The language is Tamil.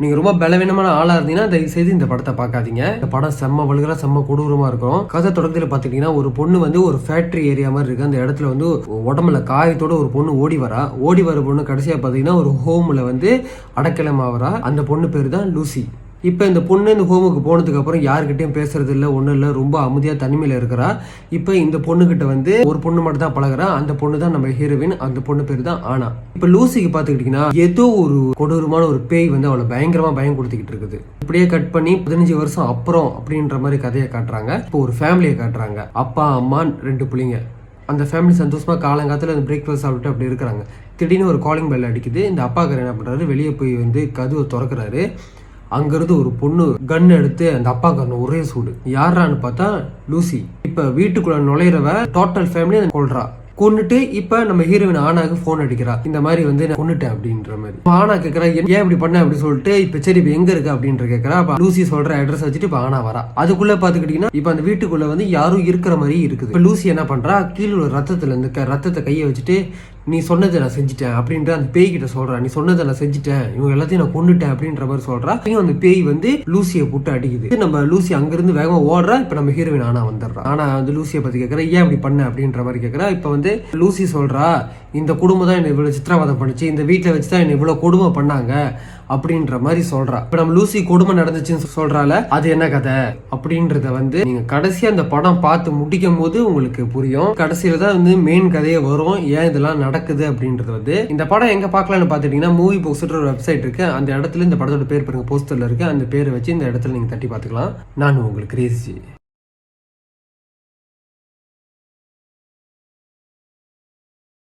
நீங்க ரொம்ப பலவீனமான ஆளா இருந்தீங்கன்னா தயவு செய்து இந்த படத்தை பார்க்காதீங்க. இந்த படம் செம்ம வல்கரா செம்ம கொடூரமா இருக்கும். கதை தொடக்கத்தில் பாத்துக்கிட்டீங்கன்னா ஒரு பொண்ணு வந்து ஒரு ஃபேக்டரி ஏரியா மாதிரி இருக்கு. அந்த இடத்துல வந்து உடம்புல காயத்தோட ஒரு பொண்ணு ஓடி வர பொண்ணு கடைசியா பாத்தீங்கன்னா ஒரு ஹோம்ல வந்து அடக்கலம் ஆவரா. அந்த பொண்ணு பேரு தான் லூசி. இப்போ இந்த பொண்ணு இந்த ஹோமுக்கு போனதுக்கு அப்புறம் யாருக்கிட்டையும் பேசுறது இல்லை, ஒன்றும் இல்லை, ரொம்ப அமைதியாக தனிமையில் இருக்கிறா. இப்போ இந்த பொண்ணுகிட்ட வந்து ஒரு பொண்ணு மட்டும் தான் பழகிறா. அந்த பொண்ணு தான் நம்ம ஹீரோயின். அந்த பொண்ணு பேர் தான் ஆனா. இப்போ லூசிக்கு பார்த்துக்கிட்டிங்கன்னா ஏதோ ஒரு கொடூரமான ஒரு பேய் வந்து அவளை பயங்கரமாக பயம் கொடுத்துக்கிட்டு இருக்குது. இப்படியே கட் பண்ணி 15 வருஷம் அப்புறம் அப்படின்ற மாதிரி கதையை காட்டுறாங்க. இப்போ ஒரு ஃபேமிலியை காட்டுறாங்க. அப்பா அம்மா 2 பிள்ளைங்க. அந்த ஃபேமிலி சந்தோஷமா காலங்காலத்தில் அந்த பிரேக்ஃபாஸ்ட் சாப்பிட்டு அப்படி இருக்கிறாங்க. திடீர்னு ஒரு காலிங் பெல் அடிக்குது. இந்த அப்பாக்காரர் என்ன பண்ணுறாரு, வெளியே போய் வந்து கதவை திறக்கிறாரு. அங்கிருந்து ஒரு பொண்ணு கன் எடுத்து அந்த அப்பா கண்ணு ஒரே சூடு. யாரான்னு பார்த்தா லூசி. இப்ப வீட்டுக்குள்ள நுழையிறவ டோட்டல் ஃபேமிலி கொள்றா. கொண்டுட்டு இப்ப நம்ம ஹீரோயின் ஆனாக்கு போன் அடிக்கிறா. இந்த மாதிரி வந்து நான் கொண்டுட்டேன் அப்படின்ற மாதிரி. ஆனா கேட்கறா, ஏன் இப்படி பண்ண அப்படின்னு சொல்லிட்டு. இப்ப சரி இப்ப எங்க இருக்கு அப்படின்ற கேட்கறா. லூசி சொல்ற அட்ரஸ் வச்சுட்டு இப்ப ஆனா வரா. அதுக்குள்ள பாத்துக்கிட்டீங்கன்னா இப்ப அந்த வீட்டுக்குள்ள வந்து யாரும் இருக்கிற மாதிரி இருக்குது. இப்ப லூசி என்ன பண்றா, கீழே உள்ள ரத்தத்துல இந்த ரத்தத்தை கையை வச்சுட்டு நீ சொன்னதை நான் செஞ்சுட்டேன் அப்படின்ற அந்த பேய் கிட்ட சொல்றா. நீ சொன்னதை நான் செஞ்சுட்டேன், இவங்க எல்லாத்தையும் நான் கொண்டுட்டேன் அப்படின்ற மாதிரி சொல்றா. அந்த பேய் வந்து லூசியை போட்டு அடிக்குது. நம்ம லூசி அங்கிருந்து வேகமா ஓடுறா. இப்ப நம்ம ஹீரோயின் ஆனா வந்துடுறா. ஆனா வந்து லூசியை பத்தி கேட்கறா, ஏன் அப்படி பண்ண அப்படின்ற மாதிரி கேட்கறா. இப்ப வந்து லூசி சொல்றா, இந்த குடும்பம் தான் என்ன இவ்வளவு சித்திரவதை பண்ணுச்சு, இந்த வீட்டுல வச்சுதான் என்ன இவ்வளவு கொடுமை பண்ணாங்க அப்படின்ற மாதிரி சொல்றா. இப்ப நம்ம லூசி கொடுமை நடந்துச்சுன்னு சொல்றால, அது என்ன கதை அப்படின்றத வந்து நீங்க கடைசியா அந்த படம் பார்த்து முடிக்கும் போது உங்களுக்கு புரியும். கடைசியில தான் வந்து மெயின் கதையே வரும், ஏன் இதெல்லாம் நடக்குது அப்படின்றது வந்து. இந்த படம் எங்க பார்க்கலாம்னு பாத்துட்டீங்கன்னா மூவி போஸ்டர் ஒரு வெப்சைட் இருக்கு. அந்த இடத்துல இந்த படத்தோட பேர் பாருங்க, போஸ்டர்ல இருக்கு. அந்த பேரை வச்சு இந்த இடத்துல நீங்க தட்டி பார்த்துக்கலாம். நான் உங்களுக்கு கிரேசி.